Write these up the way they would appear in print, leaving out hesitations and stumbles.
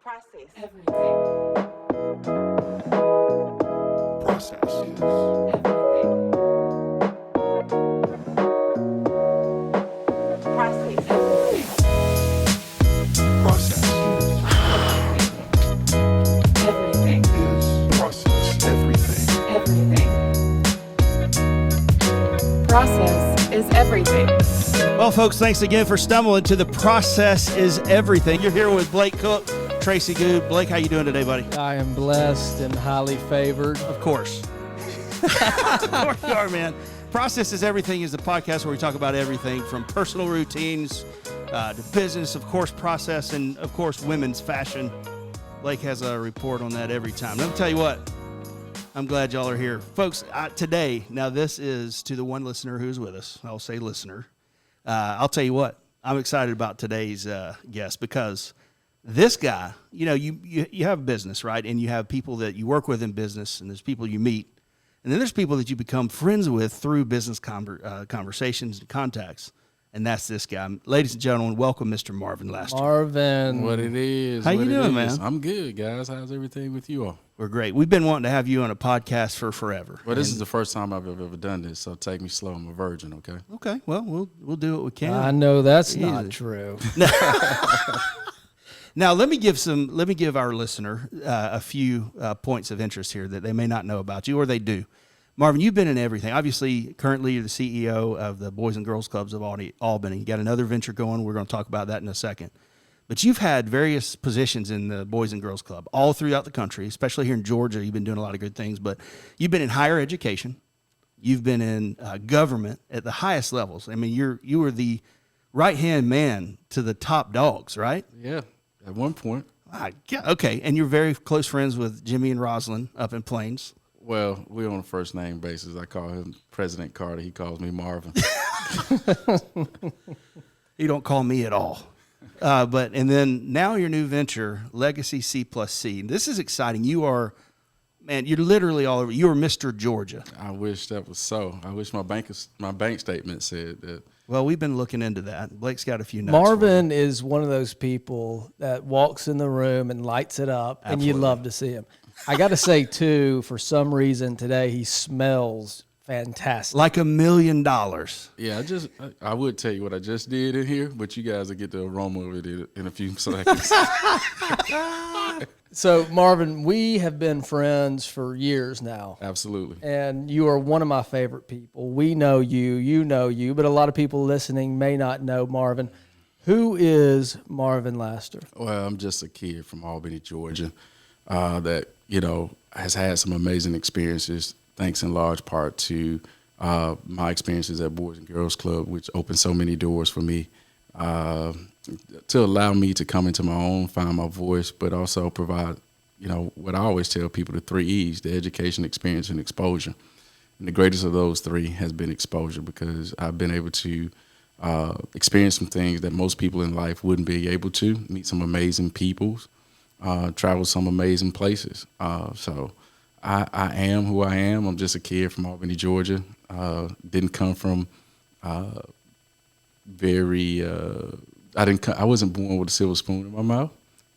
Process. Everything. Process. Process. Process Everything. is process everything. Everything. Process is everything. Well, folks, thanks again for stumbling to the Process is Everything. You're here with Blake Cook, Tracy Good. Blake, how you doing today, buddy? I am blessed and highly favored. Of course. Of course you are, man. Process is Everything is the podcast where we talk about everything from personal routines to business, of course, process, and, of course, women's fashion. Blake has a report on that every time. Let me tell you what. I'm glad y'all are here. Folks, today, now this is to the one listener who's with us. I'll say listener. I'll tell you what. I'm excited about today's guest because this guy, you know, you have a business, right? And you have people that you work with in business, and there's people you meet. And then there's people that you become friends with through business conversations and contacts. And that's this guy. Ladies and gentlemen, welcome Mr. Marvin Laster. Marvin. What it is. How what you it doing, is. man? I'm good, guys. How's everything with you all? We're great. We've been wanting to have you on a podcast for forever. Well, this is the first time I've ever done this, so take me slow. I'm a virgin, okay? Okay. Well, we'll do what we can. I know that's Easy. not true. Now, let me give our listener a few points of interest here that they may not know about you, or they do. Marvin, you've been in everything. Obviously, currently you're the CEO of the Boys and Girls Clubs of Albany. You got another venture going. We're going to talk about that in a second. But you've had various positions in the Boys and Girls Club all throughout the country, especially here in Georgia. You've been doing a lot of good things. But you've been in higher education. You've been in government at the highest levels. I mean, you were the right-hand man to the top dogs, right? Yeah, at one point. Okay, and you're very close friends with Jimmy and Rosalind up in Plains. Well, we're on a first-name basis. I call him President Carter. He calls me Marvin. You don't call me at all. And then now your new venture, Legacy C+C. This is exciting. You are, man, you're literally all over. You're Mr. Georgia. I wish that was so. I wish my bank statement said that. Well, we've been looking into that. Blake's got a few notes. Marvin is one of those people that walks in the room and lights it up, and you Absolutely. love to see him. I got to say, too, for some reason today, he smells fantastic. Like $1 million. Yeah, I would tell you what I just did in here, but you guys will get the aroma of it in a few seconds. So, Marvin, we have been friends for years now. Absolutely. And you are one of my favorite people. We know you know you, but a lot of people listening may not know Marvin. Who is Marvin Laster? Well, I'm just a kid from Albany, Georgia, that, has had some amazing experiences, thanks in large part to my experiences at Boys and Girls Club, which opened so many doors for me to allow me to come into my own, find my voice, but also provide, what I always tell people, the 3 E's, the education, experience, and exposure. And the greatest of those 3 has been exposure, because I've been able to experience some things that most people in life wouldn't be able to, meet some amazing people, travel some amazing places. So I am who I am. I'm just a kid from Albany, Georgia. Didn't come from I wasn't born with a silver spoon in my mouth.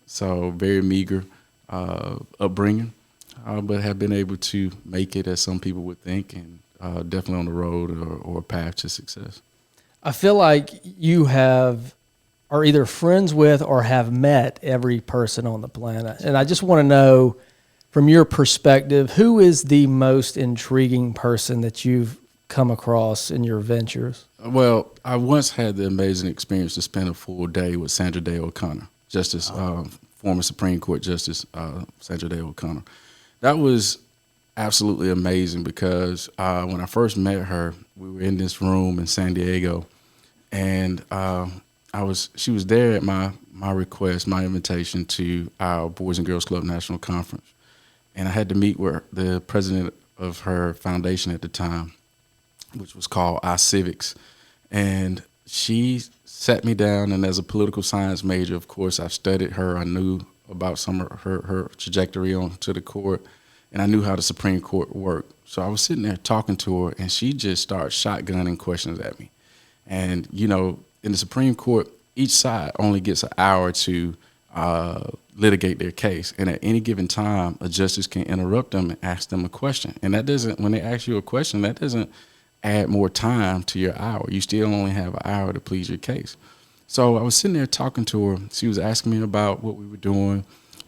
So very meager upbringing, but have been able to make it, as some people would think, and definitely on the road or a path to success. I feel like you are either friends with or have met every person on the planet. And I just want to know, from your perspective, who is the most intriguing person that you've come across in your ventures? Well, I once had the amazing experience to spend a full day with Sandra OConnor, Justice, former Supreme Court Justice Sandra OConnor. That was absolutely amazing, because when I first met her, we were in this room in San Diego, and she was there at my request, my invitation to our Boys and Girls Club National Conference. And I had to meet with the president of her foundation at the time, which was called iCivics. And she sat me down, and as a political science major, of course, I've studied her. I knew about some of her trajectory on to the court, and I knew how the Supreme Court worked. So I was sitting there talking to her, and she just started shotgunning questions at me. And, in the Supreme Court, each side only gets an hour to litigate their case. And at any given time, a justice can interrupt them and ask them a question. And that doesn't, when they ask you a question, that doesn't add more time to your hour. You still only have an hour to plead your case. So I was sitting there talking to her. She was asking me about what we were doing.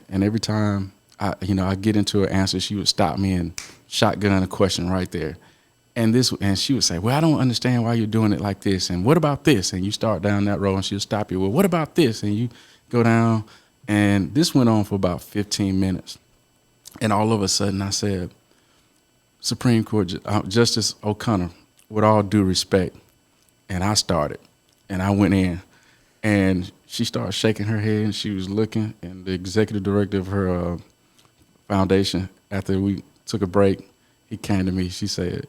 And every time I get into an answer, she would stop me and shotgun a question right there. And she would say, well, I don't understand why you're doing it like this. And what about this? And you start down that road and she'll stop you. Well, what about this? And you go down. And this went on for about 15 minutes. And all of a sudden I said, Supreme Court Justice OConnor, with all due respect. And I started. And I went in. And she started shaking her head and she was looking. And the executive director of her foundation, after we took a break, he came to me. He said,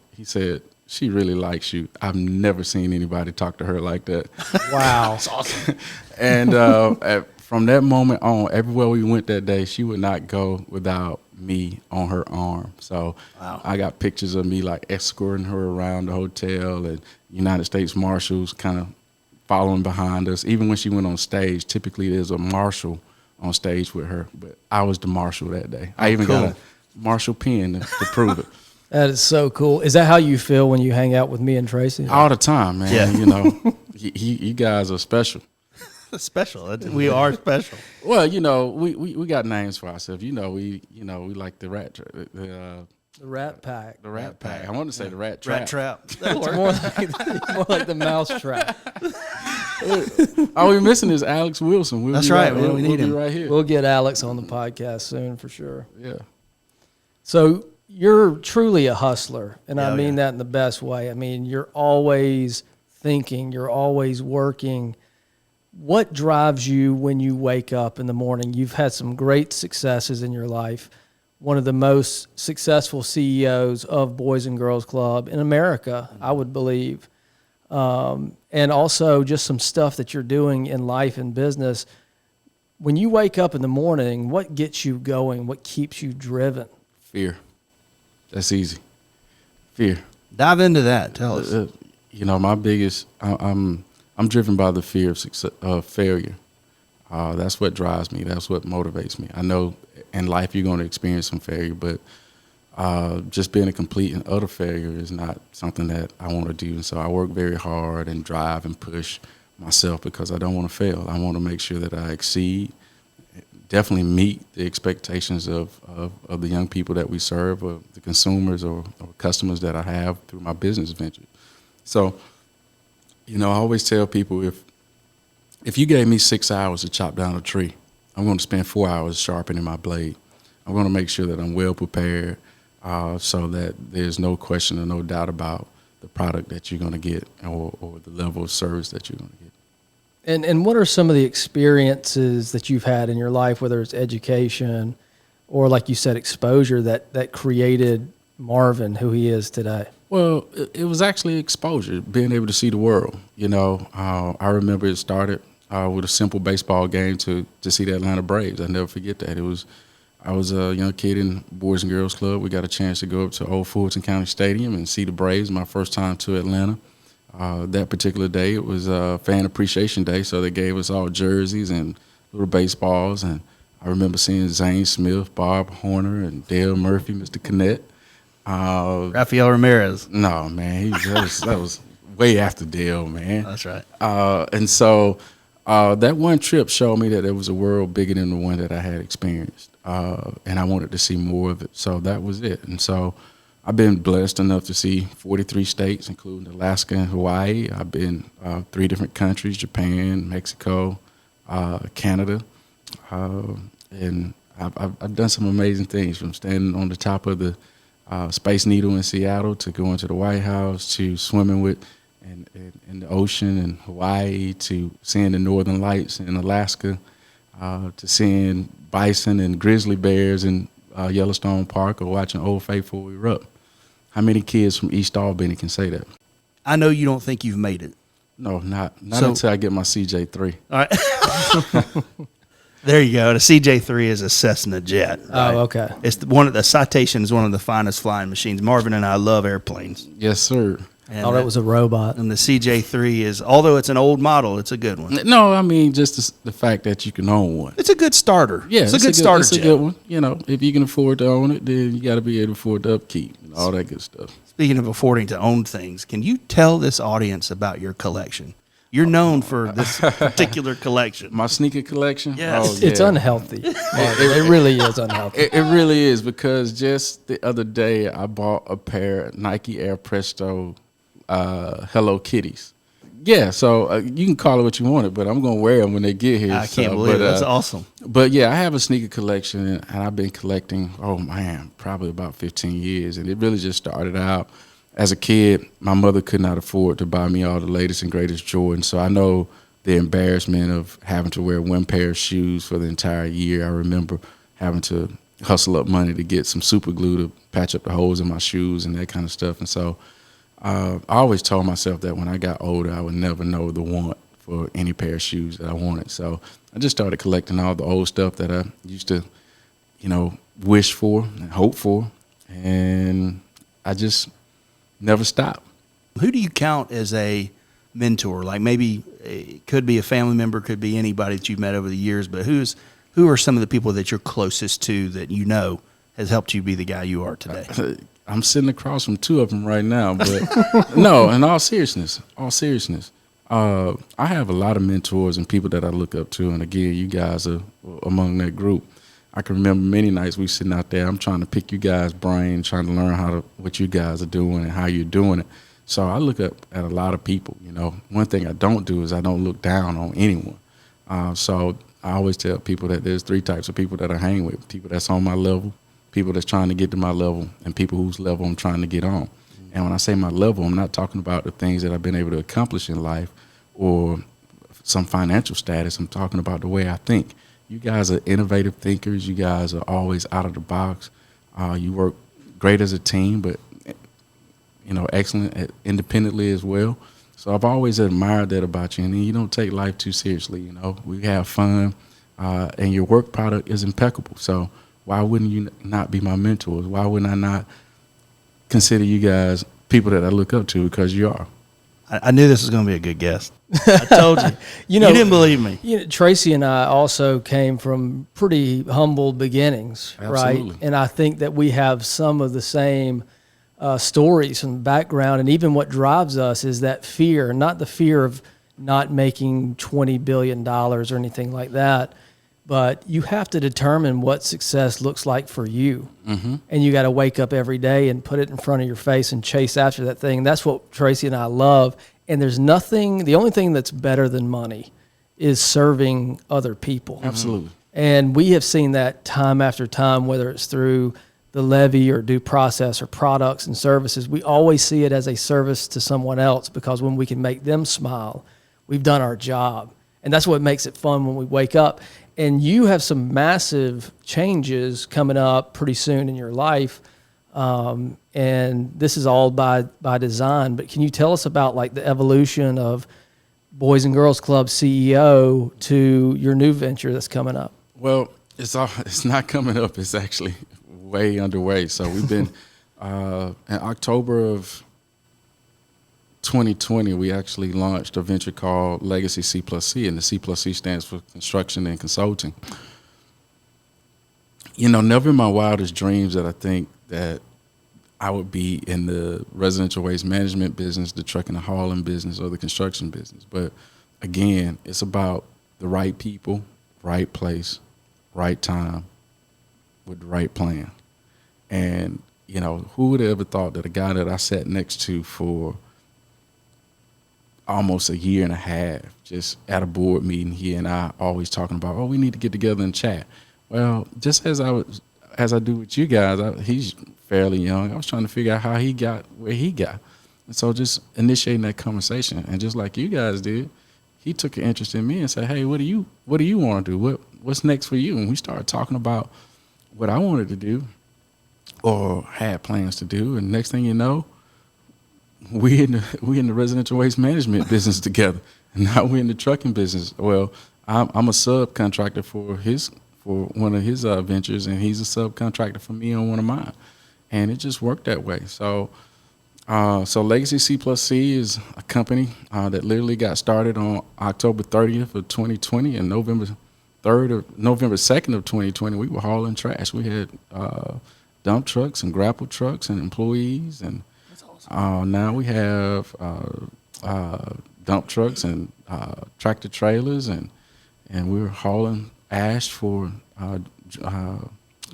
she really likes you. I've never seen anybody talk to her like that. Wow. That's awesome. And from that moment on, everywhere we went that day, she would not go without me on her arm. So wow. I got pictures of me like escorting her around the hotel and United States Marshals kind of following behind us. Even when she went on stage, typically there's a marshal on stage with her, but I was the marshal that day. I even got a marshal pin to prove it. That is so cool. Is that how you feel when you hang out with me and Tracy? All the time, man. Yeah. You know, you guys are special. Special. We are special. Well, you know, we got names for ourselves. We like the rat. The Rat Pack. The Rat Pack. I want to say the Rat Trap. Rat trap. It's more like the Mouse Trap. All we're missing is Alex Wilson. That's right. We need him right here. We'll get Alex on the podcast soon for sure. Yeah. So you're truly a hustler, and I Oh, mean yeah. that in the best way. I mean, you're always thinking, you're always working. What drives you when you wake up in the morning? You've had some great successes in your life. One of the most successful CEOs of Boys and Girls Club in America, I would believe. And also just some stuff that you're doing in life and business. When you wake up in the morning, what gets you going? What keeps you driven? Fear. That's easy. Fear. Dive into that. Tell us. My biggest. I'm driven by the fear of failure. That's what drives me. That's what motivates me. I know in life you're going to experience some failure, but just being a complete and utter failure is not something that I want to do. And so I work very hard and drive and push myself because I don't want to fail. I want to make sure that I exceed, definitely meet the expectations of the young people that we serve, or the consumers or customers that I have through my business venture. So, I always tell people if you gave me 6 hours to chop down a tree, I'm going to spend 4 hours sharpening my blade. I'm going to make sure that I'm well prepared so that there's no question or no doubt about the product that you're going to get or the level of service that you're going to get. And what are some of the experiences that you've had in your life, whether it's education or, like you said, exposure that created Marvin who he is today? Well, it was actually exposure, being able to see the world. I remember it started with a simple baseball game to see the Atlanta Braves. I never forget that. I was a young kid in Boys and Girls Club. We got a chance to go up to Old Fulton County Stadium and see the Braves, my first time to Atlanta. That particular day, it was Fan Appreciation Day, so they gave us all jerseys and little baseballs. And I remember seeing Zane Smith, Bob Horner, and Dale Murphy, Mr. Connett. Rafael Ramirez. No, man, that was way after Dale, man. That's right. And so that one trip showed me that there was a world bigger than the one that I had experienced, and I wanted to see more of it. So that was it. And so I've been blessed enough to see 43 states, including Alaska and Hawaii. I've been 3 different countries: Japan, Mexico, Canada, and I've done some amazing things, from standing on the top of the Space Needle in Seattle to going to the White House, to swimming with in the ocean in Hawaii, to seeing the Northern Lights in Alaska, to seeing bison and grizzly bears in Yellowstone Park, or watching Old Faithful erupt. How many kids from East Albany can say that? I know you don't think you've made it. No, not until I get my CJ3. All right. There you go. The CJ3 is a Cessna jet. Right? Oh, okay. It's one of the Citation is one of the finest flying machines. Marvin and I love airplanes. Yes, sir. And Thought it was a robot. And the CJ3 is, although it's an old model, it's a good one. No, I mean just the fact that you can own one. It's a good starter. Yeah, it's a good starter. It's a good one. You know, if you can afford to own it, then you got to be able to afford the upkeep and all that good stuff. Speaking of affording to own things, can you tell this audience about your collection? You're known for this particular collection. My sneaker collection? Yes. It's unhealthy. It really is unhealthy. It really is, because just the other day I bought a pair of Nike Air Presto Hello Kitties. Yeah, so you can call it what you want it, but I'm going to wear them when they get here. I can't believe it. That's awesome. But yeah, I have a sneaker collection, and I've been collecting, probably about 15 years. And it really just started out as a kid. My mother could not afford to buy me all the latest and greatest Jordans, so I know the embarrassment of having to wear one pair of shoes for the entire year. I remember having to hustle up money to get some super glue to patch up the holes in my shoes and that kind of stuff. And so I always told myself that when I got older, I would never know the want for any pair of shoes that I wanted. So I just started collecting all the old stuff that I used to, wish for and hope for. And I just never stopped. Who do you count as a mentor? Like maybe it could be a family member, could be anybody that you've met over the years, but who are some of the people that you're closest to that you know has helped you be the guy you are today? I'm sitting across from two of them right now, but no, in all seriousness, I have a lot of mentors and people that I look up to. And again, you guys are among that group. I can remember many nights we sitting out there. I'm trying to pick you guys' brain, trying to learn what you guys are doing and how you're doing it. So I look up at a lot of people. One thing I don't do is I don't look down on anyone. So I always tell people that there's three types of people that I hang with: people that's on my level, people that's trying to get to my level, and people whose level I'm trying to get on. And when I say my level, I'm not talking about the things that I've been able to accomplish in life or some financial status. I'm talking about the way I think. You guys are innovative thinkers. You guys are always out of the box. You work great as a team, but excellent independently as well. So I've always admired that about you. And you don't take life too seriously. We have fun, and your work product is impeccable. So why wouldn't you not be my mentors? Why wouldn't I not consider you guys people that I look up to, because you are? I knew this was going to be a good guest. I told you. You didn't believe me. Tracy and I also came from pretty humble beginnings, Absolutely. right? And I think that we have some of the same stories and background, and even what drives us is that fear, not the fear of not making $20 billion or anything like that, but you have to determine what success looks like for you. Mm-hmm. And you got to wake up every day and put it in front of your face and chase after that thing. That's what Tracy and I love. And there's nothing, the only thing that's better than money is serving other people. Absolutely. And we have seen that time after time, whether it's through the levy or due process or products and services. We always see it as a service to someone else, because when we can make them smile, we've done our job. And that's what makes it fun when we wake up. And you have some massive changes coming up pretty soon in your life. And this is all by design. But can you tell us about like the evolution of Boys and Girls Club CEO to your new venture that's coming up? Well, it's not coming up. It's actually way underway. So we've been in October of 2020, we actually launched a venture called Legacy C+C, and the C+C stands for Construction and Consulting. Never in my wildest dreams that I think that I would be in the residential waste management business, the trucking and hauling business, or the construction business. But again, it's about the right people, right place, right time, with the right plan. And, who would have ever thought that a guy that I sat next to for almost a year and a half, just at a board meeting, he and I always talking about, we need to get together and chat. Well, just as I do with you guys, he's fairly young. I was trying to figure out how he got where he got. And so just initiating that conversation, and just like you guys did, he took an interest in me and said, hey, what do you want to do? What's next for you? And we started talking about what I wanted to do or had plans to do. And next thing you know, we in the residential waste management business together, and now we're in the trucking business. Well, I'm a subcontractor for one of his ventures, and he's a subcontractor for me on one of mine, and it just worked that way. So So Legacy C plus C is a company that literally got started on October 30th of 2020, and November 2nd of 2020, we were hauling trash. We had dump trucks and grapple trucks and employees, and now we have dump trucks and tractor trailers, and we're hauling ash for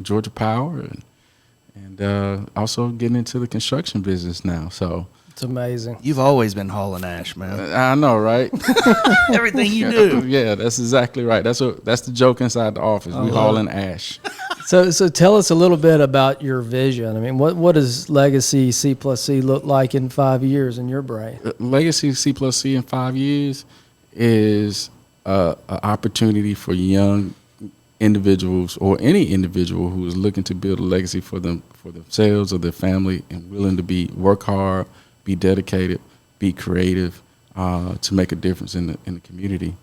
Georgia Power, and also getting into the construction business now. So It's amazing. You've always been hauling ash, man. I know, right? Everything you do. Yeah, that's exactly right. That's the joke inside the office. We hauling ash. So tell us a little bit about your vision. I mean, what does Legacy C plus C look like in 5 years in your brain? Legacy C plus C in 5 years is an opportunity for young individuals or any individual who is looking to build a legacy for themselves or their family, and willing to work hard, be dedicated, be creative, to make a difference in the community.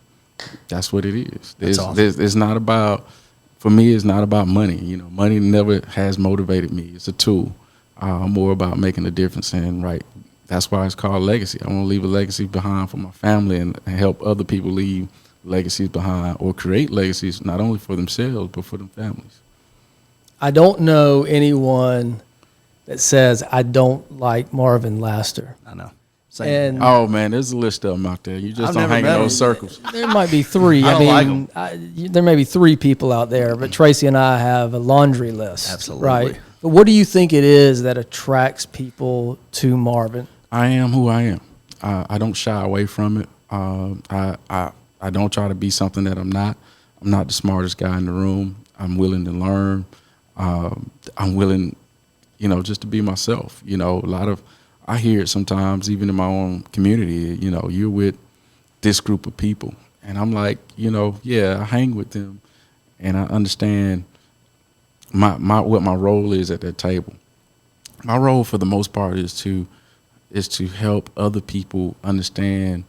That's what it is. That's awesome. It's not about, for me, it's not about money. You know, money never has motivated me. It's a tool. More about making a difference. And that's why it's called legacy. I want to leave a legacy behind for my family and help other people leave legacies behind or create legacies, not only for themselves, but for their families. I don't know anyone that says, I don't like Marvin Laster. I know. And Oh, man, there's a list of them out there. You just I've don't never hang met in those them. circles. there might be three. I don't like 'em. There may be three people out there, but Tracy and I have a laundry list. Absolutely. Right? But what do you think it is that attracts people to Marvin? I am who I am. I don't shy away from it. I don't try to be something that I'm not. I'm not the smartest guy in the room. I'm willing to learn. I'm willing, just to be myself. I hear it sometimes, even in my own community. You're with this group of people, and I'm like, yeah, I hang with them, and I understand what my role is at that table. My role, for the most part, is to help other people understand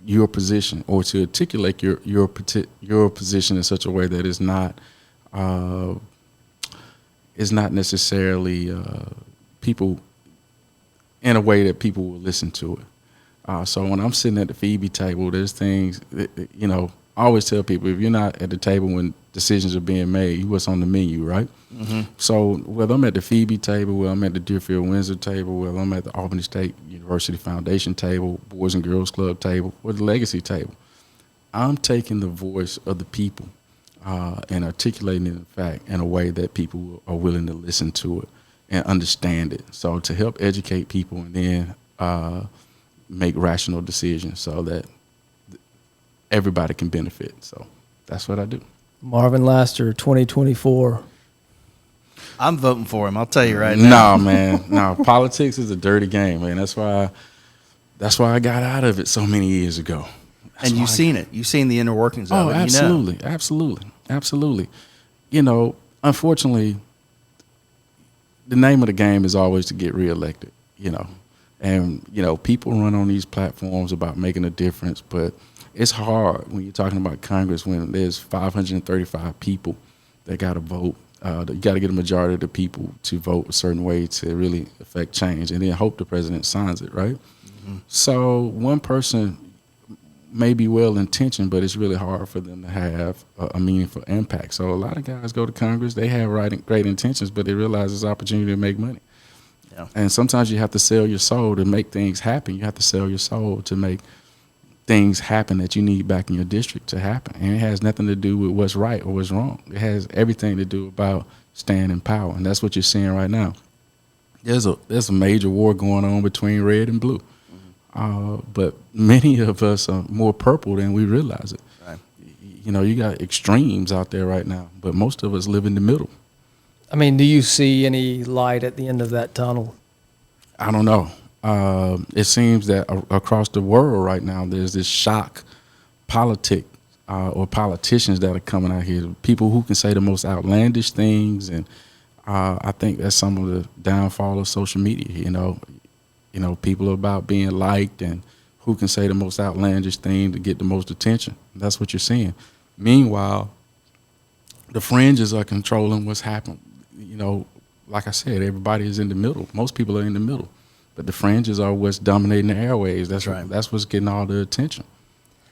your position, or to articulate your position in such a way that is not necessarily people in a way that people will listen to it. So when I'm sitting at the Phoebe table, there's things I always tell people, if you're not at the table when decisions are being made, what's on the menu, right? Mm-hmm. So whether I'm at the Phoebe table, whether I'm at the Deerfield Windsor table, whether I'm at the Albany State University Foundation table, Boys and Girls Club table, or the Legacy table, I'm taking the voice of the people and articulating it, in fact, in a way that people are willing to listen to it and understand it. So to help educate people and then make rational decisions so that everybody can benefit. So that's what I do. Marvin Laster, 2024. I'm voting for him. I'll tell you right now. No, man. No, politics is a dirty game, man. That's why I got out of it so many years ago. And you've seen it. You've seen the inner workings of it. Absolutely, absolutely. Unfortunately, the name of the game is always to get reelected. And people run on these platforms about making a difference, but it's hard when you're talking about Congress, when there's 535 people that got to vote. You got to get a majority of the people to vote a certain way to really affect change, and then hope the president signs it, right? Mm-hmm. So one person may be well-intentioned, but it's really hard for them to have a meaningful impact. So a lot of guys go to Congress, they have great intentions, but they realize there's an opportunity to make money. Yeah. And sometimes you have to sell your soul to make things happen. You have to sell your soul to make things happen that you need back in your district to happen. And it has nothing to do with what's right or what's wrong. It has everything to do about staying in power. And that's what you're seeing right now. There's a major war going on between red and blue. Mm-hmm. But many of us are more purple than we realize it. Right. You got extremes out there right now, but most of us live in the middle. I mean, do you see any light at the end of that tunnel? I don't know. It seems that across the world right now, there's this shock politic or politicians that are coming out here, people who can say the most outlandish things. And I think that's some of the downfall of social media. People are about being liked, and who can say the most outlandish thing to get the most attention. That's what you're seeing. Meanwhile, the fringes are controlling what's happening. Like I said, everybody is in the middle. Most people are in the middle. but the fringes are what's dominating the airwaves. That's Right. That's what's getting all the attention.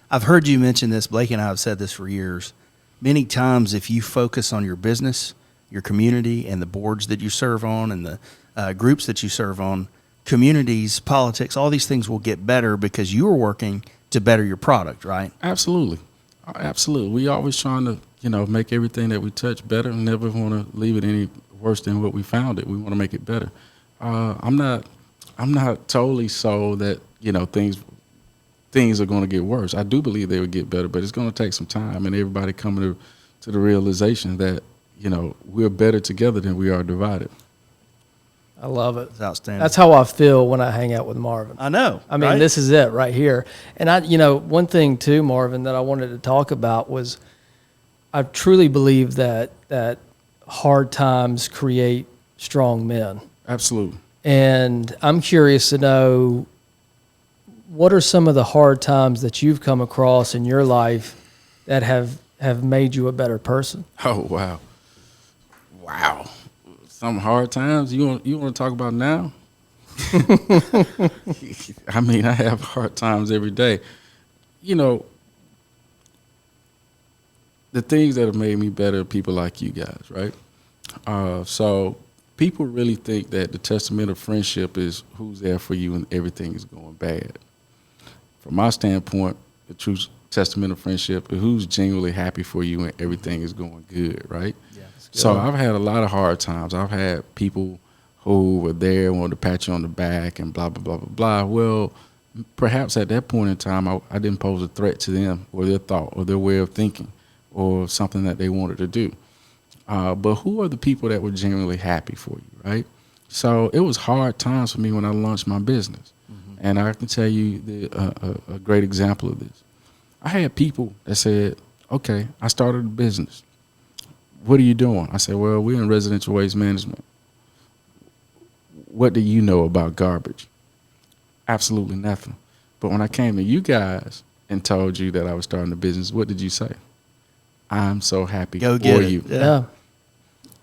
I've heard you mention this. Blake and I have said this for years. Many times, if you focus on your business, your community, and the boards that you serve on, and the groups that you serve on, communities, politics, all these things will get better because you are working to better your product, right? Absolutely. Absolutely. We always trying to, make everything that we touch better and never want to leave it any worse than what we found it. We want to make it better. I'm not totally sold that, things are going to get worse. I do believe they will get better, but it's going to take some time and everybody coming to the realization that, we're better together than we are divided. I love it. It's outstanding. That's how I feel when I hang out with Marvin. I know. I mean, right? this is it right here. And one thing too, Marvin, that I wanted to talk about was I truly believe that hard times create strong men. Absolutely. And I'm curious to know, what are some of the hard times that you've come across in your life that have made you a better person? Oh, wow. Wow. Some hard times you want to talk about now? I mean, I have hard times every day. The things that have made me better are people like you guys, right? So people really think that the testament of friendship is who's there for you when everything is going bad. From my standpoint, the true testament of friendship is who's genuinely happy for you when everything is going good, right? Yeah, So I've had a lot of hard times. I've had people who were there and wanted to pat you on the back and blah, blah, blah, blah, blah. Well, perhaps at that point in time, I didn't pose a threat to them or their thought or their way of thinking or something that they wanted to do. But who are the people that were genuinely happy for you, right? So it was hard times for me when I launched my business. And I can tell you a great example of this. I had people that said, okay, I started a business. What are you doing? I said, well, we're in residential waste management. What do you know about garbage? Absolutely nothing. But when I came to you guys and told you that I was starting a business, what did you say? I'm so happy Go for get it. you. Yeah.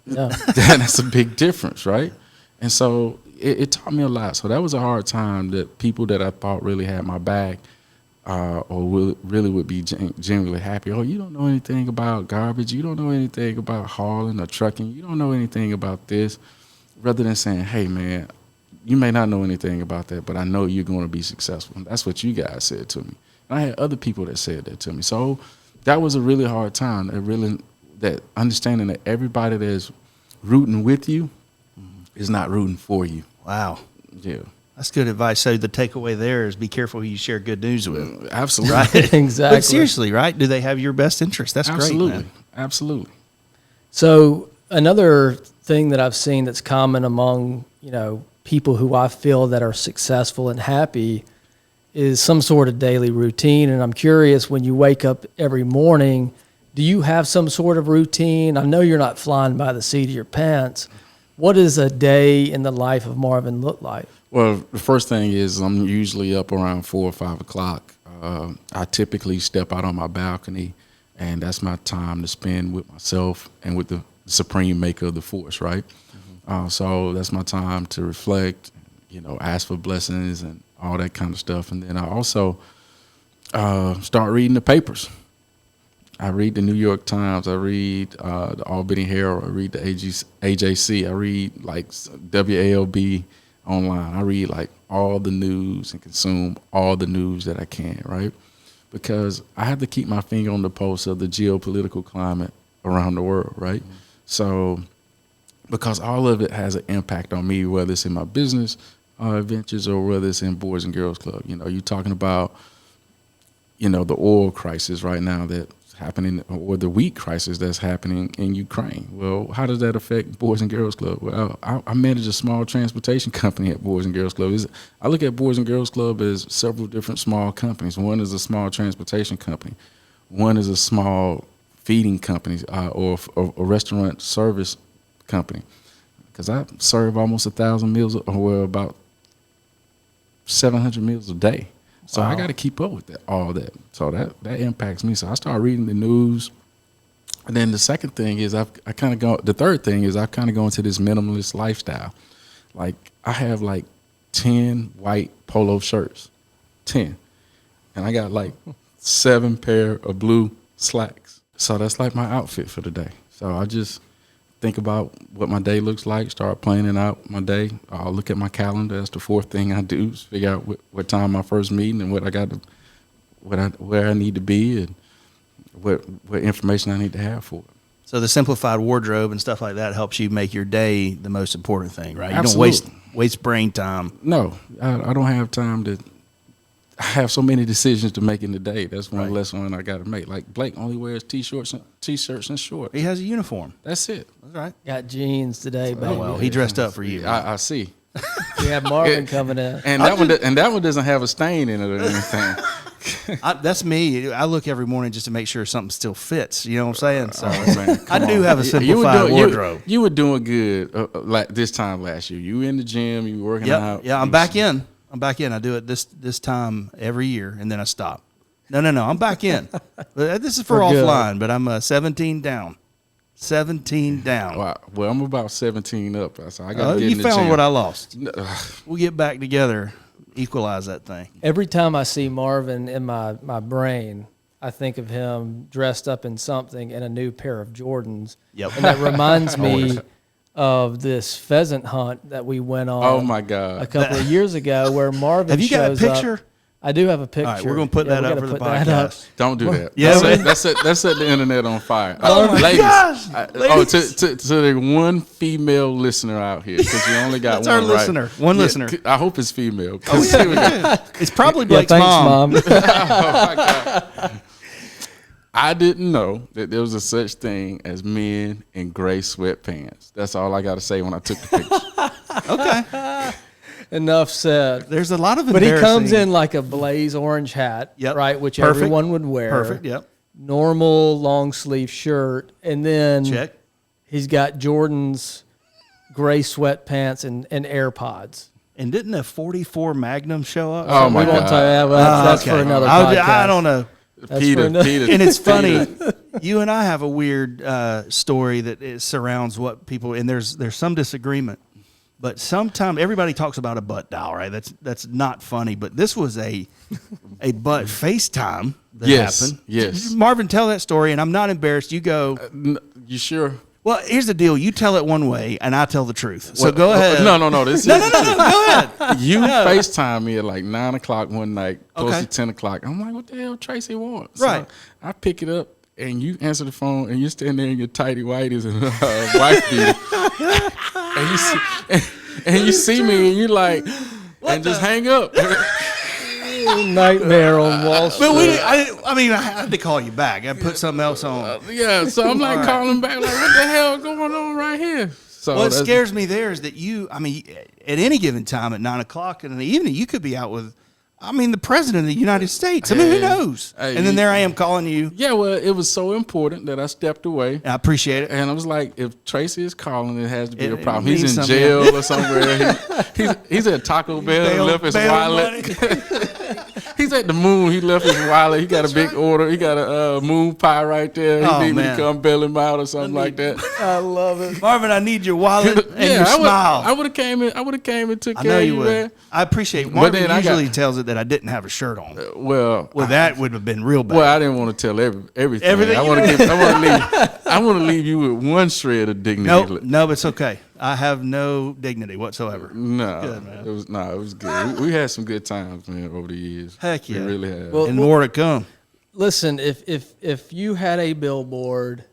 That's a big difference, right? And so it taught me a lot. So that was a hard time that people that I thought really had my back or really would be genuinely happy. Oh, you don't know anything about garbage. You don't know anything about hauling or trucking. You don't know anything about this. Rather than saying, hey, man, you may not know anything about that, but I know you're going to be successful. And that's what you guys said to me. And I had other people that said that to me. So that was a really hard time. That understanding that everybody that's rooting with you is not rooting for you. Wow. Yeah. That's good advice. So the takeaway there is be careful who you share good news with. Absolutely. Right? Exactly. But seriously, right? Do they have your best interest? That's Absolutely. great, man. Absolutely. So another thing that I've seen that's common among, people who I feel that are successful and happy is some sort of daily routine. And I'm curious, when you wake up every morning, do you have some sort of routine? I know you're not flying by the seat of your pants. What does a day in the life of Marvin look like? Well, the first thing is I'm usually up around 4 or 5 o'clock. I typically step out on my balcony, and that's my time to spend with myself and with the supreme maker of the force, right? So that's my time to reflect, ask for blessings and all that kind of stuff. And then I also start reading the papers. I read the New York Times. I read the Albany Herald. I read the AJC. I read like WALB online. I read like all the news and consume all the news that I can, right? Because I have to keep my finger on the pulse of the geopolitical climate around the world, right? So because all of it has an impact on me, whether it's in my business ventures or whether it's in Boys and Girls Club. You're talking about, the oil crisis right now that's happening, or the wheat crisis that's happening in Ukraine. Well, how does that affect Boys and Girls Club? Well, I manage a small transportation company at Boys and Girls Club. I look at Boys and Girls Club as several different small companies. One is a small transportation company. One is a small feeding company or a restaurant service company. Because I serve almost 1,000 meals, or about 700 meals a day. So I got to keep up with all that. So that impacts me. So I start reading the news. And then the second thing is the third thing is I've kind of gone to this minimalist lifestyle. Like I have like 10 white polo shirts. 10. And I got like 7 pair of blue slacks. So that's like my outfit for the day. So I just think about what my day looks like, start planning out my day. I'll look at my calendar. That's the fourth thing I do, is figure out what time my first meeting and what I got to, where I need to be and what information I need to have for it. So the simplified wardrobe and stuff like that helps you make your day the most important thing, right? You Absolutely. don't waste brain time. No, I don't have time to. I have so many decisions to make in the day. That's one less one I got to make. Like Blake only wears t-shirts and shorts. He has a uniform. That's it. That's right. Got jeans today, baby. Oh, well, he dressed up for you. I see. We have Marvin coming in. And that one doesn't have a stain in it or anything. That's me. I look every morning just to make sure something still fits. You know what I'm saying? So Man, I come do on. have a simplified wardrobe. You were doing good like this time last year. You were in the gym. You were working out. Yeah, I'm back in. I do it this time every year, and then I stop. No. I'm back in. This is for We're good. offline, but I'm 17 down. 17 down. Wow. Well, I'm about 17 up. So I got to get You in the found gym. what I lost. We'll get back together, equalize that thing. Every time I see Marvin in my brain, I think of him dressed up in something in a new pair of Jordans. Yep. And that reminds me of this pheasant hunt that we went on. Oh my God. A couple of years ago, where Marvin Have you got a shows up. picture? I do have a picture. All right, we're going to put that we up gotta for the put that up. podcast. Don't do that. Yeah, Let's set the internet on fire. Oh my ladies, gosh, ladies. to the one female listener out here, because you only got That's one. our right? listener. One Yeah, listener. I hope it's female. It's probably Yeah, Blake's thanks, mom. Mom. Oh my God. I didn't know that there was a such thing as men in gray sweatpants. That's all I got to say when I took the picture. Okay. Enough said. There's a lot of But he embarrassing. comes in like a blaze orange hat, Yep. right, which Perfect. everyone would wear. Perfect, yep. Normal long sleeve shirt, and then Check. he's got Jordan's gray sweatpants and AirPods. And didn't a 44 Magnum show up? Oh my We won't God. tell you that, but that's for another podcast. I don't know. That's Peter, for another- Peter, And it's Peter. funny. You and I have a weird story that it surrounds what people, and there's some disagreement. But sometimes everybody talks about a butt dial, right? That's not funny. But this was a butt FaceTime that Yes, happened. yes. Marvin, tell that story, and I'm not embarrassed. You go. You sure? Well, here's the deal. You tell it one way, and I tell the truth. So Well, go ahead. No. This No, is no, no, no. Go ahead. You FaceTime me at like 9 o'clock one night, close Okay. to 10 o'clock. I'm like, what the hell Tracy wants? Right. So I pick it up, and you answer the phone, and you stand there in your tighty whities and wife beater. and you see me, and you're like, and just hang up. Nightmare on Wall Street. But I had to call you back. I put something else on. Yeah, so I'm like calling back, like, what the hell going on right here? So What that's- scares me there is that at any given time at 9 o'clock in the evening, you could be out with, the president of the United States. Who Hey, knows? hey, And then there I am calling you. Yeah, well, it was so important that I stepped away. I appreciate it. And I was like, if Tracy is calling, it has to be It a problem. means He's in something. jail or somewhere. He's at Taco Bell. He left his Bail wallet. He's at the moon. He left his wallet. He got a big order. He got a moon pie right there. Oh, He need me man. to come bail him out or something like that. I love it. Marvin, I need your wallet and Yeah, your smile. I would have came in. I would have came and took I care know of you you, would. man. I appreciate it. But Marvin then I got- usually tells it that I didn't have a shirt on. Well, That would have been real bad. well, I didn't want to tell everything. Everything I you want know. to I want to leave you with one shred of dignity. No, it's okay. I have no dignity whatsoever. No, Good, man. it was good. We had some good times, man, over the years. Heck yeah. We really have. Well, And more to come. Listen, if you had a billboard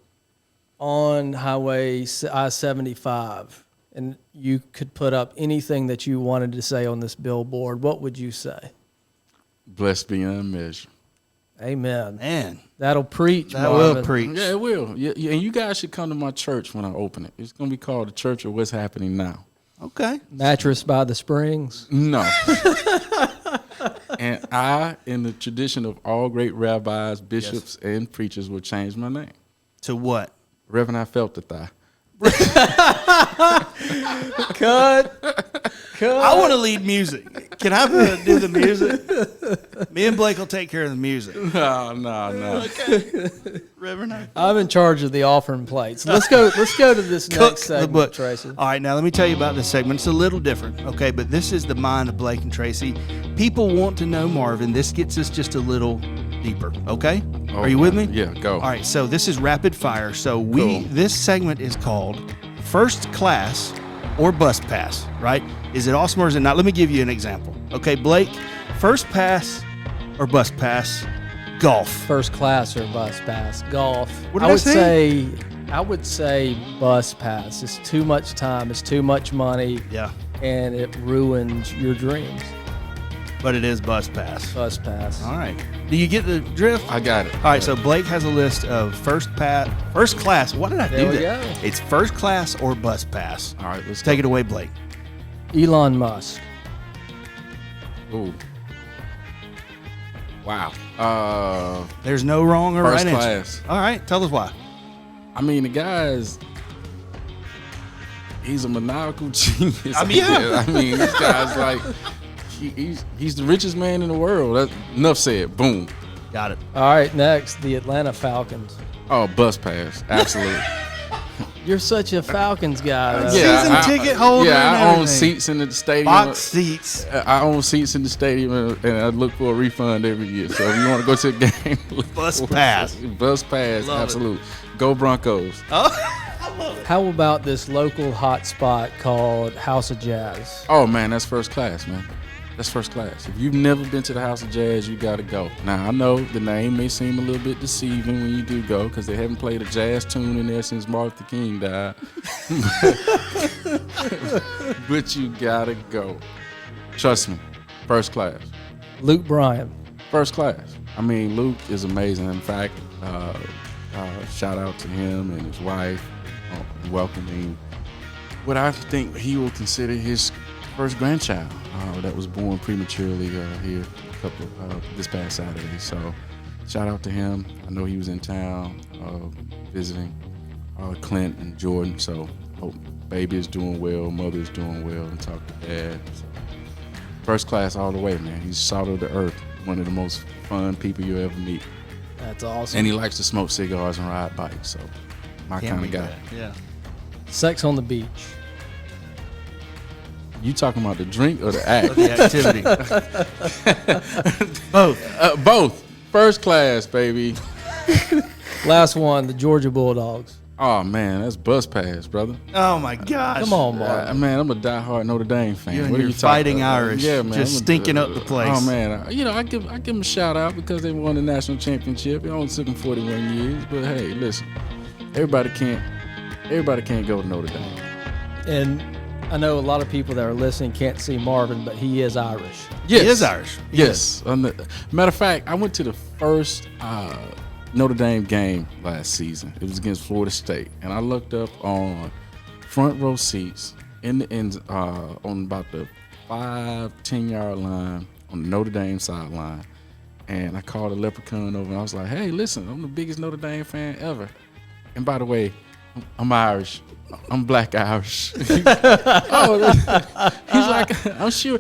on Highway I-75 and you could put up anything that you wanted to say on this billboard, what would you say? Blessed beyond measure. Amen. Man, That'll preach. that Marvin. will preach. Yeah, it will. Yeah, and you guys should come to my church when I open it. It's going to be called the Church of What's Happening Now. Okay. Mattress by the Springs. No. And I, in the tradition of all great rabbis, bishops, and preachers, will change my name. To what? Reverend, I felt the thigh. Cut. I want to lead music. Can I do the music? Me and Blake will take care of the music. No. Reverend, I'm in charge of the offering plates. Let's go to this cook next the segment, book. Tracy. All right, now let me tell you about this segment. It's a little different, okay? But this is the mind of Blake and Tracy. People want to know Marvin. This gets us just a little deeper, okay? Are you with me? Yeah, go. All right, so this is rapid fire. So Cool. this segment is called First Class or Bus Pass, right? Is it awesome or is it not? Let me give you an example. Okay, Blake, first pass or bus pass, golf. First class or bus pass, golf. What did I say? I would say bus pass. It's too much time. It's too much money, Yeah, and it ruins your dreams. but it is bus pass. Bus pass. All right. Do you get the drift? I got it. All right, so Blake has a list of first class. What did I There do? we that? go. It's first class or bus pass. All right, let's Take it away, Blake. Elon Musk. Ooh. Wow. There's no wrong or First right class. answer. All right, tell us why. I mean, the guy's. He's a maniacal genius. I mean, yeah. I mean, this guy's like. He's the richest man in the world. That's enough said. Boom. Got it. All right, next, the Atlanta Falcons. Oh, bus pass. Absolutely. You're such a Falcons guy. though. Season ticket holder Yeah, and I own everything. seats in the stadium. Box seats. I own seats in the stadium, and I look for a refund every year. So if you want to go to the game, look Bus for it. pass. Bus pass, Love it. absolute. Go Broncos. How about this local hot spot called House of Jazz? Oh man, that's first class, man. That's first class. If you've never been to the House of Jazz, you got to go. Now, I know the name may seem a little bit deceiving when you do go because they haven't played a jazz tune in there since Martin Luther King died. But you got to go. Trust me, first class. Luke Bryan. First class. I mean, Luke is amazing. In fact, shout out to him and his wife welcoming what I think he will consider his first grandchild that was born prematurely here this past Saturday. So shout out to him. I know he was in town visiting Clint and Jordan. So hope baby is doing well, mother is doing well, and talk to dad. So, first class all the way, man. He's salt of the earth. One of the most fun people you'll ever meet. That's awesome. And he likes to smoke cigars and ride bikes. So my Can't kind of beat guy. that. Yeah. Sex on the beach. You talking about the drink or the act? The activity. Both. Both. First class, baby. Last one, the Georgia Bulldogs. Oh man, that's bus pass, brother. Oh my gosh. Come on, Mark. Man, I'm a diehard Notre Dame fan. You and What are your you talking fighting about? Irish, Yeah, man. just stinking up the place. Oh man, I give them a shout out because they won the national championship. It only took them 41 years, but hey, listen, everybody can't go to Notre Dame. And I know a lot of people that are listening can't see Marvin, but he is Irish. Yes. He is Irish. He Yes. Matter of fact, I went to the first Notre Dame game last season. It was against Florida State, and I looked up on front row seats in the end on about the 5-10 yard line on the Notre Dame sideline, and I called a leprechaun over, and I was like, "Hey, listen, I'm the biggest Notre Dame fan ever, and by the way, I'm Irish." I'm Black Irish. He's like, I'm sure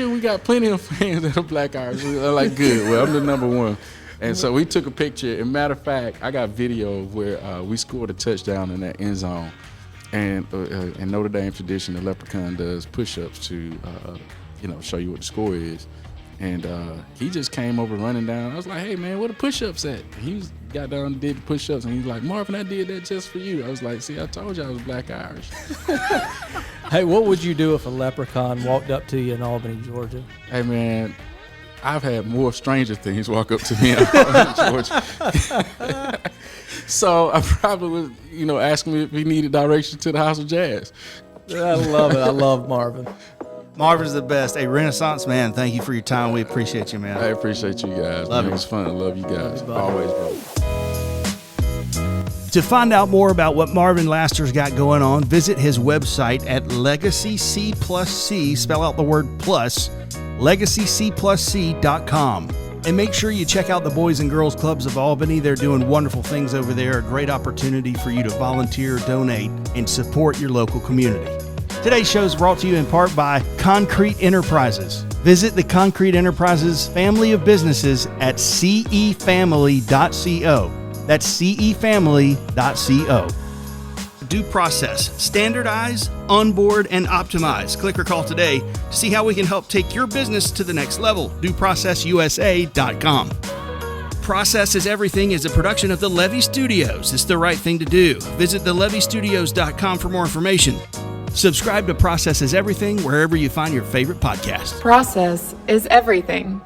we got plenty of fans that are Black Irish. I'm like, good. Well, I'm the number one. And so we took a picture. And matter of fact, I got video of where we scored a touchdown in that end zone. And in Notre Dame tradition, the leprechaun does push-ups to, show you what the score is. And he just came over running down. I was like, hey, man, where the push-ups at? He got down and did the push-ups, and he's like, Marvin, I did that just for you. I was like, see, I told you I was Black Irish. Hey, what would you do if a leprechaun walked up to you in Albany, Georgia? Hey, man, I've had more stranger things walk up to me in Albany, Georgia. So I probably would, ask me if he needed direction to the House of Jazz. I love it. I love Marvin. Marvin's the best. A Renaissance man. Thank you for your time. We appreciate you, man. I appreciate you guys. Love man. you. It was fun. I love you guys. Love you, buddy. Always, bro. To find out more about what Marvin Laster's got going on, visit his website at Legacy C plus C, spell out the word plus, legacycplusc.com. And make sure you check out the Boys and Girls Clubs of Albany. They're doing wonderful things over there. A great opportunity for you to volunteer, donate, and support your local community. Today's show is brought to you in part by Concrete Enterprises. Visit the Concrete Enterprises family of businesses at cefamily.co. That's cefamily.co. Due Process. Standardize, onboard, and optimize. Click or call today to see how we can help take your business to the next level. DueProcessUSA.com. Process is Everything is a production of the Levy Studios. It's the right thing to do. Visit thelevystudios.com for more information. Subscribe to Process is Everything wherever you find your favorite podcast. Process is everything.